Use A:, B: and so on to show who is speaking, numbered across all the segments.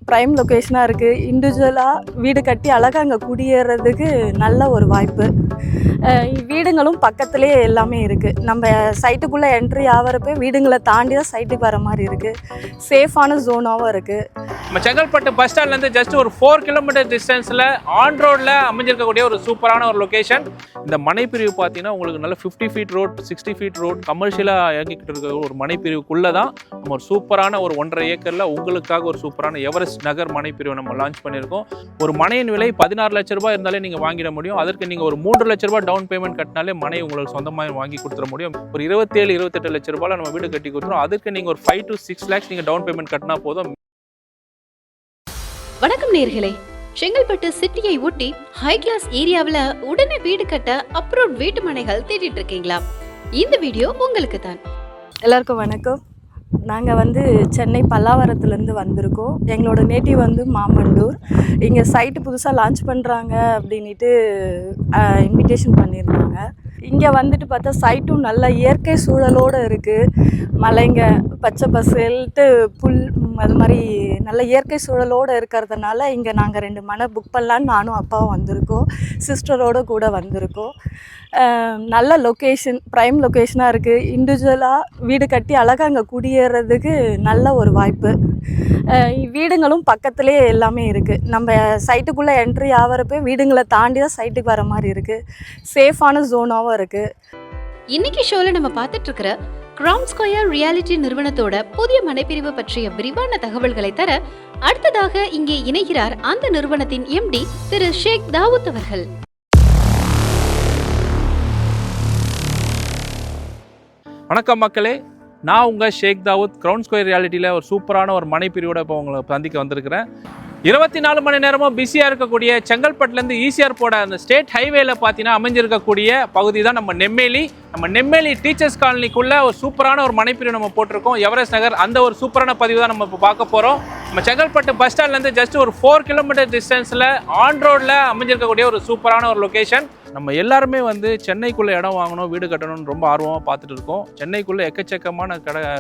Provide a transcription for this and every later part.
A: Prime லொக்கேஷனாக இருக்குது. இண்டிவிஜுவலாக வீடு கட்டி அழகாக அங்கே குடியேறதுக்கு நல்ல ஒரு வாய்ப்பு. வீடுங்களும் பக்கத்துலேயே எல்லாமே இருக்குது. நம்ம சைட்டுக்குள்ளே என்ட்ரி ஆகிறப்ப வீடுங்களை தாண்டி தான் சைட்டுக்கு வர மாதிரி இருக்குது. சேஃபான ஜோனாகவும் இருக்குது.
B: நம்ம செங்கல்பட்டு பஸ் ஸ்டாண்ட்லேருந்து ஜஸ்ட் ஒரு 4 கிலோமீட்டர் டிஸ்டன்ஸில் ஆன் ரோடில் அமைஞ்சிருக்கக்கூடிய ஒரு சூப்பரான ஒரு லொக்கேஷன். இந்த மனைப்பிரிவு பார்த்தீங்கன்னா உங்களுக்கு நல்ல 50 ஃபீட் ரோட், 60 ஃபீட் ரோட் கமர்ஷியலாக இயங்கிக்கிட்டு இருக்க ஒரு மனைப்பிரிவுக்குள்ளே தான் நம்ம ஒரு சூப்பரான ஒரு 1.5 ஏக்கரில் உங்களுக்காக ஒரு சூப்பரான எவரெஸ்ட் நகர் மனைப்பிரிவு நம்ம லான்ச் பண்ணியிருக்கோம். ஒரு மனையின் விலை 16 லட்ச ரூபாய் இருந்தாலே நீங்கள் வாங்கிட முடியும். அதற்கு நீங்கள் ஒரு 3 லட்ச ரூபாய் டவுன் பேமெண்ட் கட்டினாலே மனை உங்களுக்கு சொந்தமாக வாங்கி கொடுத்துட முடியும். ஒரு 27-28 லட்ச ரூபாயில் நம்ம வீடு கட்டி கொடுத்துரும். அதற்கு நீங்கள் ஒரு 5 to 6 lakhs நீங்கள் டவுன் பேமெண்ட் கட்டினா போதும்.
C: வணக்கம் நேயர்களே, செங்கல்பட்டு சிட்டியை ஒட்டி ஹை கிளாஸ் ஏரியாவில் உடனே வீடு கட்ட அப்ரூவ் வீட்டு மனைகள் தேடிட்டு இருக்கீங்களா? இந்த வீடியோ உங்களுக்கு தான்.
A: எல்லாருக்கும் வணக்கம். நாங்கள் சென்னை பல்லாவரத்துலேருந்து வந்திருக்கோம். எங்களோட நேட்டிவ் மாமண்டூர். இங்கே சைட்டு புதுசாக லான்ச் பண்ணுறாங்க அப்படின்ட்டு இன்விடேஷன் பண்ணியிருந்தாங்க. இங்கே பார்த்தா சைட்டும் நல்ல இயற்கை சூழலோடு இருக்குது. மலைங்க பச்சை பசேல்ட்டு புல் அது மாதிரி நல்ல இயற்கை சூழலோடு இருக்கிறதுனால இங்கே நாங்கள் 2 மனை புக் பண்ணலான்னு நானும் அப்பாவும் வந்திருக்கோம். சிஸ்டரோடு கூட வந்திருக்கோம். நல்ல லொக்கேஷன், ப்ரைம் லொக்கேஷனாக இருக்குது. இண்டிவிஜுவலாக வீடு கட்டி அழகாக அங்கே குடியேறதுக்கு நல்ல ஒரு வாய்ப்பு. வீடுங்களும் பக்கத்துலேயே எல்லாமே இருக்குது. நம்ம சைட்டுக்குள்ளே என்ட்ரி ஆகிறப்ப வீடுங்களை தாண்டி தான் சைட்டுக்கு வர மாதிரி இருக்குது. சேஃபான ஜோனாகவும் இருக்குது.
C: இன்னைக்கு ஷோவில் நம்ம பார்த்துட்டு இருக்கிற கிரவுன் ஸ்கொயர் ரியாலிட்டி நிறுவனத்தோட புதிய மனைப்பிரிவு பற்றிய விரிவான தகவல்களை தர அடுத்ததாக இங்கே இணைகிறார் அந்த நிறுவனத்தின் MD திரு ஷேக் தாவூத் அவர்கள்.
B: வணக்கம் மக்களே, நான் உங்கள் ஷேக் தாவூத். கிரவுன் ஸ்கொயர் ரியாலிட்டியில் ஒரு சூப்பரான ஒரு மனைப்பிரிவோட இப்போ உங்களை சந்திக்க வந்திருக்கிறேன். 24 மணி நேரமும் பிஸியாக இருக்கக்கூடிய செங்கல்பட்டுலேருந்து ஈசிஆர் போட அந்த ஸ்டேட் ஹைவேல பார்த்தீங்கன்னா அமைஞ்சிருக்கக்கூடிய பகுதி தான் நம்ம நெம்மேலி. நம்ம நெம்மேலி டீச்சர்ஸ் காலனிக்குள்ளே ஒரு சூப்பரான ஒரு மனைப்பிரிவு நம்ம போட்டிருக்கோம், எவரெஸ்ட் நகர். அந்த ஒரு சூப்பரான பதிவு தான் நம்ம இப்போ பார்க்க போகிறோம். நம்ம செங்கல்பட்டு பஸ் ஸ்டாண்ட்லேருந்து ஜஸ்ட் ஒரு 4 கிலோமீட்டர் டிஸ்டன்ஸில் ஆன் ரோடில் அமைஞ்சிருக்கக்கூடிய ஒரு சூப்பரான ஒரு லொக்கேஷன். நம்ம எல்லாருமே சென்னைக்குள்ளே இடம் வாங்கணும், வீடு கட்டணும்னு ரொம்ப ஆர்வமாக பார்த்துட்டு இருக்கோம். சென்னைக்குள்ளே எக்கச்சக்கமான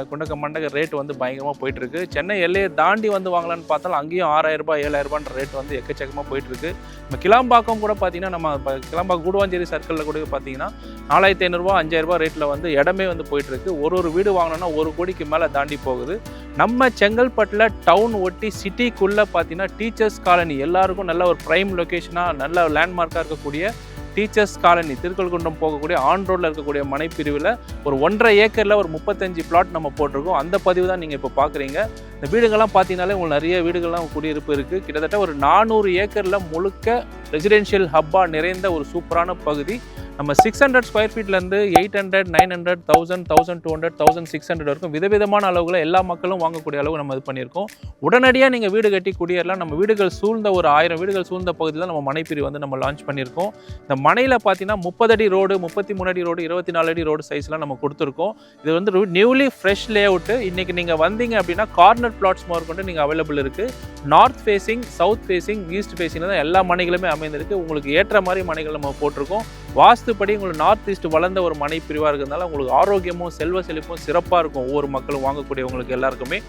B: குண்டக்க மண்டக ரேட் பயங்கரமாக போயிட்டுருக்கு. சென்னை எல்லையை தாண்டி வாங்கலான்னு பார்த்தாலும் அங்கேயும் 6000 ரூபாய் 7000 ரேட் எக்கச்சக்கமாக போயிட்டுருக்கு. நம்ம கிளாம்பாக்கம் கூட பார்த்தீங்கன்னா, நம்ம கிளாம்பாக்கம் கூடுவாஞ்சேரி சர்க்கிளில் கூட பார்த்தீங்கன்னா 4500 ரூபா 5000 ரூபா ரேட்டில் இடமே போயிட்டுருக்கு. ஒரு வீடு வாங்கினோன்னா 1 கோடிக்கு மேலே தாண்டி போகுது. நம்ம செங்கல்பட்டில் டவுன் ஒட்டி சிட்டிக்குள்ளே பார்த்தீங்கன்னா டீச்சர்ஸ் காலனி எல்லாருக்கும் நல்ல ஒரு ப்ரைம் லொக்கேஷனாக நல்ல லேண்ட்மார்க்காக இருக்கக்கூடிய டீச்சர்ஸ் காலனி திருக்கல்குன்றம் போகக்கூடிய ஆன் ரோடில் இருக்கக்கூடிய மனைப்பிரிவில் ஒரு 1.5 ஏக்கரில் ஒரு 35 பிளாட் நம்ம போட்டிருக்கோம். அந்த பதிவு தான் நீங்கள் இப்போ பார்க்குறீங்க. இந்த வீடுகள்லாம் பார்த்தீங்கன்னாலே உங்களுக்கு நிறைய வீடுகள்லாம் குடியிருப்பு இருக்குது. கிட்டத்தட்ட ஒரு 400 ஏக்கரில் முழுக்க ரெசிடென்ஷியல் ஹப்பாக நிறைந்த ஒரு சூப்பரான பகுதி. நம்ம 600 ஸ்கொயர் ஃபீட்லேருந்து 800, 900, 1000, 1200, 1600 வரைக்கும் விதவிதமான அளவுகளை எல்லா மக்களும் வாங்கக்கூடிய அளவு நம்ம இது பண்ணியிருக்கோம். உடனடியாக நீங்கள் வீடு கட்டி குடியேறலாம். நம்ம வீடுகள் சூழ்ந்த ஒரு 1000 வீடுகள் சூழ்ந்த பகுதியில் நம்ம மனைப்பிரிவு நம்ம லான்ச் பண்ணியிருக்கோம். இந்த மனையில் பார்த்தீங்கன்னா 30 அடி ரோடு, 33 அடி ரோடு, 24 அடி ரோடு சைஸ்லாம் நம்ம கொடுத்துருக்கோம். இது நியூலி ஃப்ரெஷ் லே அவுட்டு. இன்றைக்கி நீங்கள் வந்தீங்க அப்படின்னா கார்னர் பிளாட்ஸ் முதற்கொண்டு நீங்கள் அவைலபிள் இருக்குது. North facing, south facing, east facing தான் எல்லா மனைகளுமே அமைந்திருக்கு. உங்களுக்கு ஏற்ற மாதிரி மனைகள் நம்ம போட்டிருக்கோம். வாஸ்துப்படி உங்களுக்கு நார்த் ஈஸ்ட் வளர்ந்த ஒரு மனைப்பிரிவாக இருக்கிறதுனால உங்களுக்கு ஆரோக்கியமும் செல்வ செழிப்பும் சிறப்பாக இருக்கும் ஒவ்வொரு மக்களும் வாங்கக்கூடியவங்களுக்கு எல்லாருக்குமே.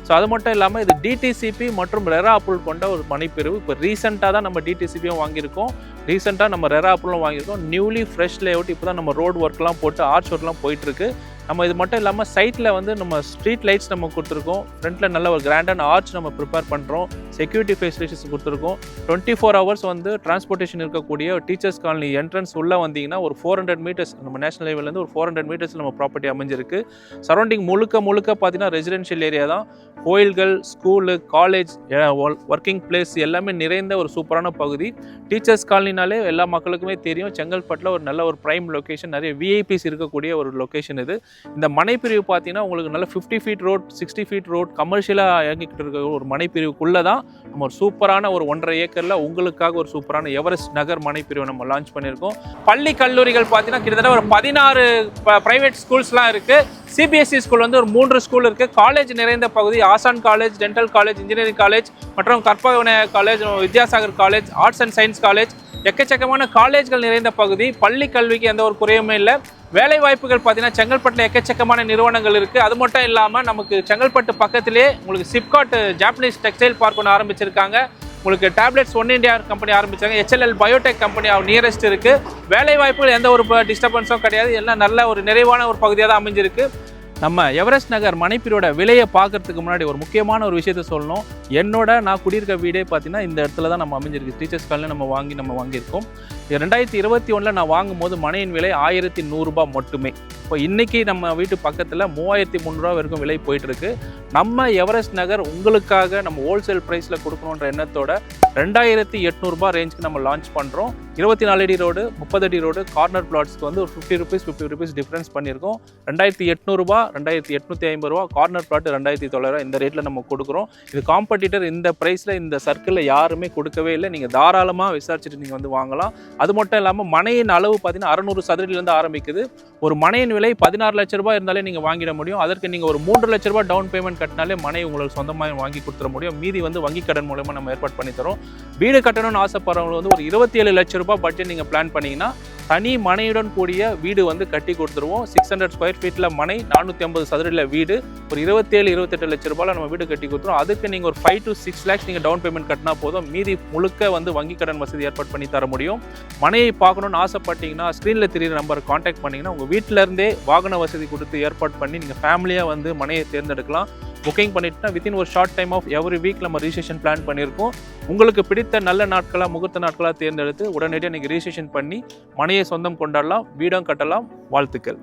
B: ஸோ அது மட்டும் இல்லாமல் இது டிடிசிபி மற்றும் ரெரா அப்ரூவல் கொண்ட ஒரு மனைப்பிரிவு. இப்போ ரீசெண்டாக தான் நம்ம டிடிசிபியும் வாங்கியிருக்கோம், ரீசெண்டாக நம்ம ரெரா அப்ரூவலும் வாங்கியிருக்கோம். Newly fresh layout. இப்போ தான் நம்ம ரோடு ஒர்க்லாம் போட்டு ஆர்ச் ஒர்க்லாம் போயிட்டுருக்கு. நம்ம இது மட்டும் இல்லாமல் சைட்டில் நம்ம ஸ்ட்ரீட் லைட்ஸ் நம்ம கொடுத்துருக்கோம். ஃப்ரண்ட்டில் நல்ல ஒரு கிராண்டான ஆர்ச் நம்ம ப்ரிப்பேர் பண்ணுறோம். செக்யூரிட்டி ஃபெசிலிட்டிஸ் கொடுத்துருக்கோம். 24 ஹவர்ஸ் டிரான்ஸ்போர்ட்டேஷன் இருக்கக்கூடிய டீச்சர்ஸ் காலனி என்ட்ரன்ஸ் உள்ளே வந்தீங்கன்னா ஒரு 400 மீட்டர்ஸ் நம்ம நேஷனல் ஹைவேலேருந்து ஒரு 400 மீட்டர்ஸ் நம்ம ப்ராப்பர்ட்டி அமைஞ்சிருக்கு. சரௌண்டிங் முழுக்க பார்த்தீங்கன்னா ரெசிடென்ஷியல் ஏரியா தான். கோயில்கள், ஸ்கூலு, காலேஜ், ஒர்க்கிங் பிளேஸ் எல்லாமே நிறைந்த ஒரு சூப்பரான பகுதி. டீச்சர்ஸ் காலனினாலே எல்லா மக்களுக்குமே தெரியும், செங்கல்பட்டில் ஒரு நல்ல ஒரு ப்ரைம் லொக்கேஷன், நிறைய விஐபிஸ் இருக்கக்கூடிய ஒரு லொக்கேஷன் இது. இந்த மனைப்பிரிவு பார்த்தீங்கன்னா உங்களுக்கு நல்ல 50 ஃபீட் ரோட், 60 ஃபீட் ரோட் கமர்ஷியலாக இயங்கிக்கிட்டு இருக்க ஒரு மனைப்பிரிவுக்குள்ளே தான் நம்ம ஒரு சூப்பரான ஒரு 1.5 ஏக்கரில் உங்களுக்காக ஒரு சூப்பரான எவரெஸ்ட் நகர் மனைப்பிரிவு நம்ம லான்ச் பண்ணியிருக்கோம். பள்ளி கல்லூரிகள் பார்த்தீங்கன்னா கிட்டத்தட்ட ஒரு 16 ப்ரைவேட் ஸ்கூல்ஸ்லாம் இருக்குது. சிபிஎஸ்சி ஸ்கூல் வந்து ஒரு 3 ஸ்கூல் இருக்குது. காலேஜ் நிறைந்த பகுதி Asan college, dental college, engineering college மற்றும் Karpaga college, Vidyasagar college, arts and science college, எக்கச்சக்கமான காலேஜ்கள் நிறைந்த பகுதி. பள்ளி கல்விக்கு எந்த ஒரு குறையுமே இல்லை. வேலை வாய்ப்புகள் பார்த்தீங்கன்னா செங்கல்பட்டில் எக்கச்சக்கமான நிறுவனங்கள் இருக்குது. அது மட்டும் இல்லாமல் நமக்கு செங்கல்பட்டு பக்கத்திலே உங்களுக்கு சிப்காட் ஜாப்பனீஸ் டெக்ஸ்டைல் பார்க் ஒன்று ஆரம்பிச்சிருக்காங்க. உங்களுக்கு டேப்லெட்ஸ் ஒன் இந்தியா கம்பெனி ஆரம்பிச்சாங்க. HLL பயோடெக் கம்பெனி நியரஸ்ட் இருக்குது. வேலை வாய்ப்புகள் எந்த ஒரு டிஸ்டர்பன்ஸும் கிடையாது. எல்லாம் நல்ல ஒரு நிறைவான ஒரு பகுதியாக தான் அமைஞ்சிருக்கு. நம்ம எவரெஸ்ட் நகர் மனைப்பிரியோட விலையை பார்க்கறதுக்கு முன்னாடி ஒரு முக்கியமான ஒரு விஷயத்த சொல்லணும். நான் குடியிருக்க வீடே பார்த்தீங்கன்னா இந்த இடத்துல தான் நம்ம அமைஞ்சிருக்கு. டீச்சர்ஸ் காலனி நம்ம வாங்கியிருக்கோம். 2021 நான் வாங்கும்போது மனையின் விலை 1100 ரூபாய் மட்டுமே. இப்போ இன்றைக்கி நம்ம வீட்டு பக்கத்தில் 3300 வரைக்கும் விலை போயிட்டுருக்கு. நம்ம எவரெஸ்ட் நகர் உங்களுக்காக நம்ம ஹோல்சேல் ப்ரைஸில் கொடுக்கணுன்ற எண்ணத்தோட 2800 ரூபாய் ரேஞ்சுக்கு நம்ம லான்ச் பண்ணுறோம். 24 அடி ரோடு, 30 அடி ரோடு, கார்னர் பிளாட்ஸ்க்கு வந்து ஒரு 50 ரூபீஸ் டிஃப்ரென்ஸ் பண்ணியிருக்கோம். 2800 ரூபாய், 2850 ரூபா, கார்னர் பிளாட் 2900 இந்த ரேட்டில் நம்ம கொடுக்குறோம். இது காம்படிட்டர் இந்த ப்ரைஸில் இந்த சர்க்கிளில் யாருமே கொடுக்கவே இல்லை. நீங்கள் தாராளமாக விசாரிச்சுட்டு நீங்கள் வந்து வாங்கலாம். அது மட்டும் இல்லாமல் மனையின் அளவு பார்த்தீங்கன்னா 600 சதுரடியிலேருந்து ஆரம்பிக்குது. ஒரு மனையின் விலை 16 லட்ச ரூபாய் இருந்தாலே நீங்கள் வாங்கிட முடியும். அதற்கு நீங்கள் ஒரு 3 லட்ச ரூபாய் டவுன் பேமெண்ட் கட்டினாலே மனை உங்களுக்கு சொந்தமாக வாங்கி கொடுத்துட முடியும். மீதி வந்து வங்கி கடன் மூலமாக நம்ம ஏற்பாடு பண்ணி தரோம். வீடு கட்டணும்னு ஆசைப்படுறவங்க வந்து ஒரு 27 லட்ச ரூபாய் பட்ஜெட் நீங்கள் பிளான் பண்ணிங்கன்னா தனி மனையுடன் கூடிய வீடு வந்து கட்டி கொடுத்துருவோம். 600 ஸ்கொயர் ஃபீட்டில் மனை, 450 சதுரடியில் வீடு, ஒரு 27-28 லட்ச ரூபாயில் நம்ம வீடு கட்டி கொடுத்துருவோம். அதுக்கு நீங்கள் ஒரு 5 to 6 lakhs நீங்கள் டவுன் பேமெண்ட் கட்டினா போதும். மீதி முழுக்க வந்து வங்கி கடன் வசதி ஏற்பாடு பண்ணி தர முடியும். மனையை பார்க்கணுன்னு ஆசைப்பட்டீங்கன்னா ஸ்க்ரீனில் தெரியுற நம்பரை காண்டாக்ட் பண்ணிங்கன்னா உங்கள் வீட்டிலேருந்தே வாகன வசதி கொடுத்து ஏற்பாடு பண்ணி நீங்கள் ஃபேமிலியாக வந்து மனையை தேர்ந்தெடுக்கலாம். புக்கிங் பண்ணிட்டுனா வித்தின் ஒரு short time of every week நம்ம ரிஜிஸ்ட்ரேஷன் பிளான் பண்ணியிருக்கோம். உங்களுக்கு பிடித்த நல்ல நாட்களாக, முகூர்த்த நாட்களாக தேர்ந்தெடுத்து உடனடியாக நீங்கள் ரிஜிஸ்ட்ரேஷன் பண்ணி மனையை சொந்தம் கொண்டாடலாம், வீடும் கட்டலாம். வாழ்த்துக்கள்.